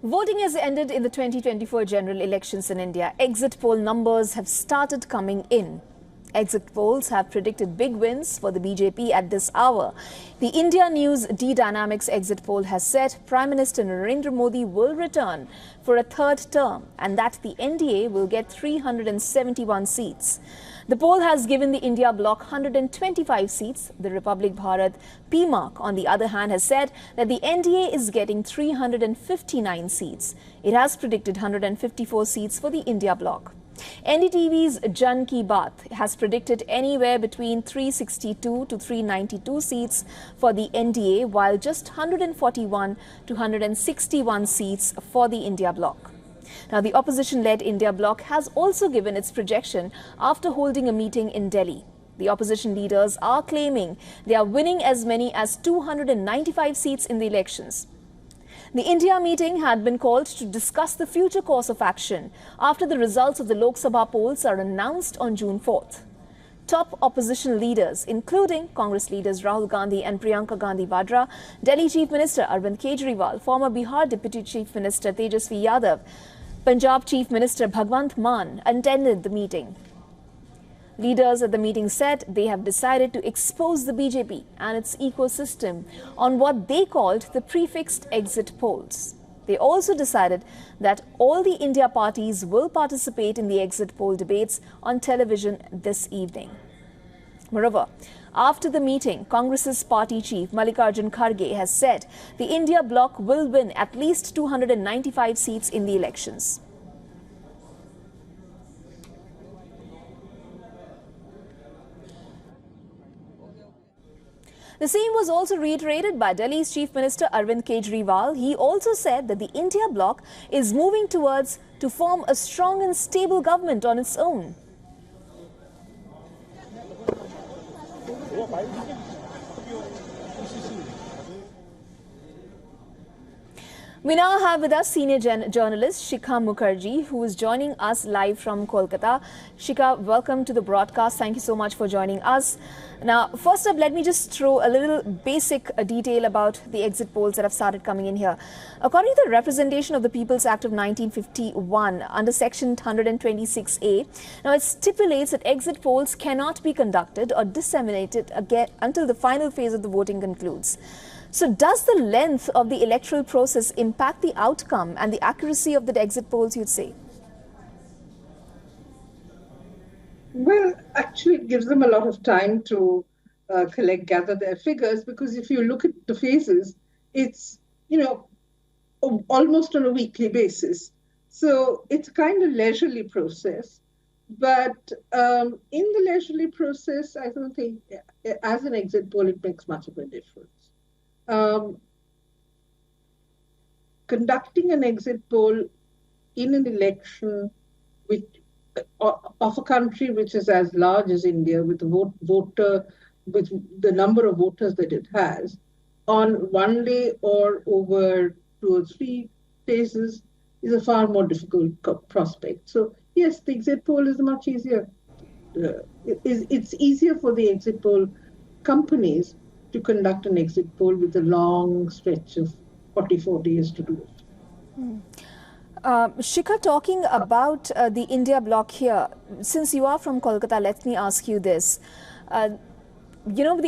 Voting has ended in the 2024 general elections in India. Exit poll numbers have started coming in. Exit polls have predicted big wins for the BJP at this hour. The India News D-Dynamics exit poll has said Prime Minister Narendra Modi will return for a third term and that the NDA will get 371 seats. The poll has given the India bloc 125 seats. The Republic Bharat PMark, on the other hand, has said that the NDA is getting 359 seats. It has predicted 154 seats for the India bloc. NDTV's Jan Ki Baat has predicted anywhere between 362 to 392 seats for the NDA, while just 141 to 161 seats for the India bloc. Now, the opposition-led India bloc has also given its projection after holding a meeting in Delhi. The opposition leaders are claiming they are winning as many as 295 seats in the elections. The India meeting had been called to discuss the future course of action after the results of the Lok Sabha polls are announced on June 4th. Top opposition leaders, including Congress leaders Rahul Gandhi and Priyanka Gandhi Vadra, Delhi Chief Minister Arvind Kejriwal, former Bihar Deputy Chief Minister Tejasvi Yadav, Punjab Chief Minister Bhagwant Mann attended the meeting. Leaders at the meeting said they have decided to expose the BJP and its ecosystem on what they called the prefixed exit polls. They also decided that all the India parties will participate in the exit poll debates on television this evening. Moreover, after the meeting, Congress's party chief Mallikarjun Kharge has said the India bloc will win at least 295 seats in the elections. The same was also reiterated by Delhi's Chief Minister Arvind Kejriwal. He also said that the India bloc is moving towards to form a strong and stable government on its own. We now have with us senior journalist Shikha Mukherjee, who is joining us live from Kolkata. Shikha, welcome to the broadcast. Thank you so much for joining us. Now, first up, let me just throw a little basic detail about the exit polls that have started coming in here. According to the Representation of the People's Act of 1951, under Section 126A, now it stipulates that exit polls cannot be conducted or disseminated again until the final phase of the voting concludes. So does the length of the electoral process impact the outcome and the accuracy of the exit polls, you'd say? Well, actually, it gives them a lot of time to gather their figures, because if you look at the phases, it's, almost on a weekly basis. So it's a kind of leisurely process. But in the leisurely process, I don't think, as an exit poll, it makes much of a difference. Conducting an exit poll in an election of a country which is as large as India, with the number of voters that it has, on one day or over 2 or 3 phases is a far more difficult prospect. So yes, the exit poll is much easier. It's easier for the exit poll companies to conduct an exit poll with a long stretch of 44 days to do it. Shikha, talking about the India bloc here, since you are from Kolkata, let me ask you this. The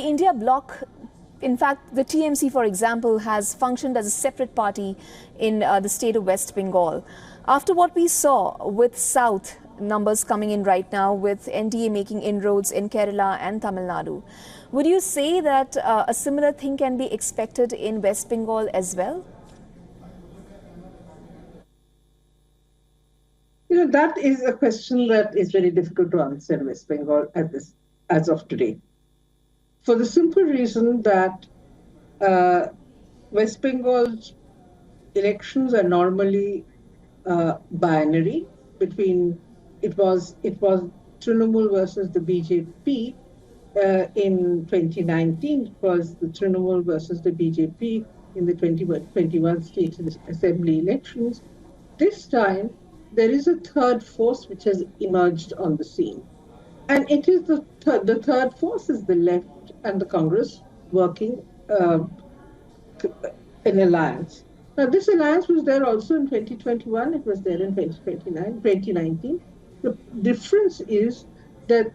India bloc, in fact, the TMC, for example, has functioned as a separate party in the state of West Bengal. After what we saw with South numbers coming in right now, with NDA making inroads in Kerala and Tamil Nadu, would you say that a similar thing can be expected in West Bengal as well? That is a question that is very difficult to answer in West Bengal as of today. For the simple reason that West Bengal's elections are normally binary between, it was Trinamool versus the BJP. In 2019, it was the Trinamool versus the BJP in the 21 state assembly elections. This time, there is a third force which has emerged on the scene. And it is the third force is the left and the Congress working in alliance. This alliance was there also in 2021. It was there in 2019. The difference is that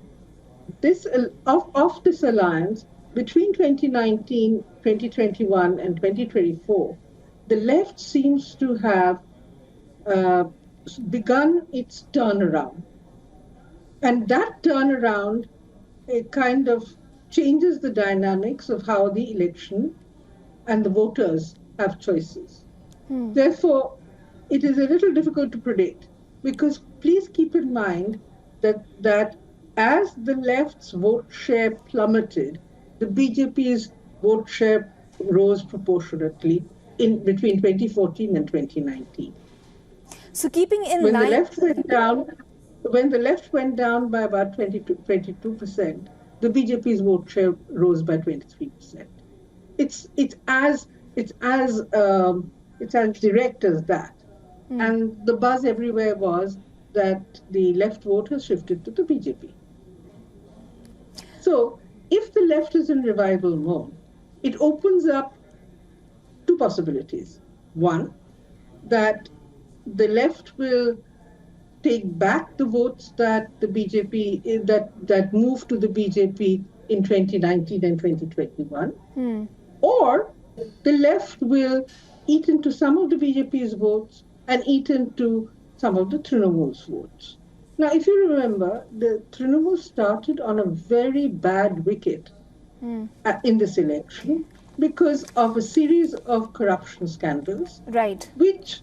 of this alliance between 2019, 2021, and 2024, the left seems to have uh, begun its turnaround. And that turnaround, it kind of changes the dynamics of how the election and the voters have choices. Therefore, it is a little difficult to predict, because please keep in mind that as the left's vote share plummeted, the BJP's vote share rose proportionately in between 2014 and 2019. So keeping in When line... the left went down by about 22%, the BJP's vote share rose by 23%. It's as direct as that. And the buzz everywhere was that the left vote has shifted to the BJP. So if the left is in revival mode, it opens up two possibilities. One, that the left will take back the votes that the BJP that moved to the BJP in 2019 and 2021, or the left will eat into some of the BJP's votes and eat into some of the Trinamool's votes. Now, if you remember, the Trinamool started on a very bad wicket in this election because of a series of corruption scandals, Right. which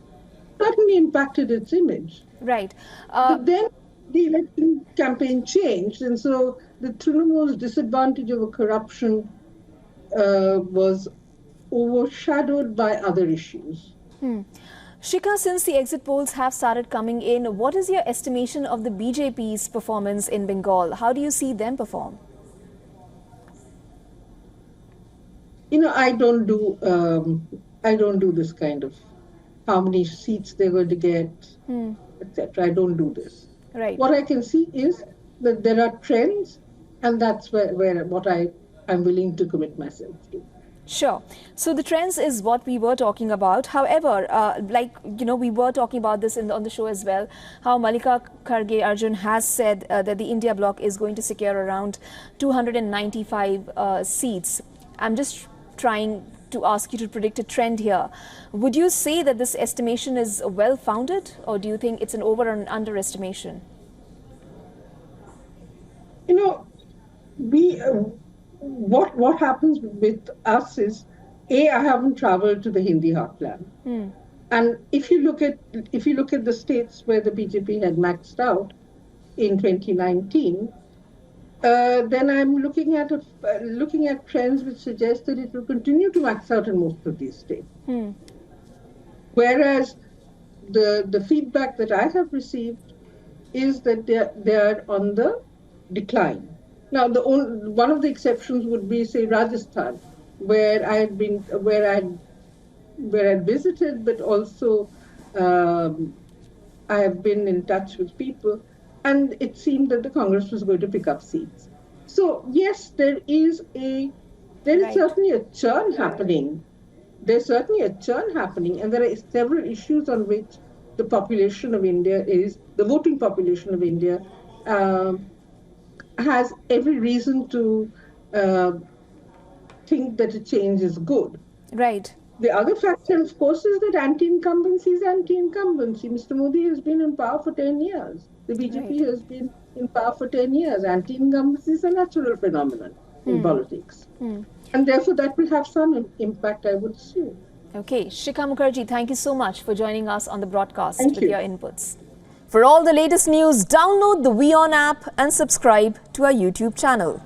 certainly impacted its image. Right. But then the election campaign changed, and so the Trinamool's disadvantage over corruption was overshadowed by other issues. Shikha, since the exit polls have started coming in, what is your estimation of the BJP's performance in Bengal? How do you see them perform? I don't do this kind of how many seats they're going to get, etc. I don't do this. Right. What I can see is that there are trends, and that's where what I'm willing to commit myself to. Sure. So the trends is what we were talking about. However, we were talking about this on the show as well, how Mallika Kharge Arjun has said that the India bloc is going to secure around 295 seats. I'm just trying to ask you to predict a trend here. Would you say that this estimation is well-founded, or do you think it's an over or an underestimation? What happens with us is, I haven't traveled to the Hindi heartland, and if you look at the states where the BJP had maxed out in 2019, then I'm looking at trends which suggest that it will continue to max out in most of these states. Whereas the feedback that I have received is that they are on the decline. Now, one of the exceptions would be, say, Rajasthan, where I had visited, but also I have been in touch with people, and it seemed that the Congress was going to pick up seats. So yes, there is certainly a churn happening. There's certainly a churn happening, and there are several issues on which the voting population of India has every reason to think that a change is good. Right. The other factor, of course, is that anti-incumbency is anti-incumbency. Mr. Modi has been in power for 10 years. The BJP has been in power for 10 years. Anti-incumbency is a natural phenomenon in politics. And therefore, that will have some impact, I would assume. Okay. Shikha Mukherjee, thank you so much for joining us on the broadcast with your inputs. For all the latest news, download the WION app and subscribe to our YouTube channel.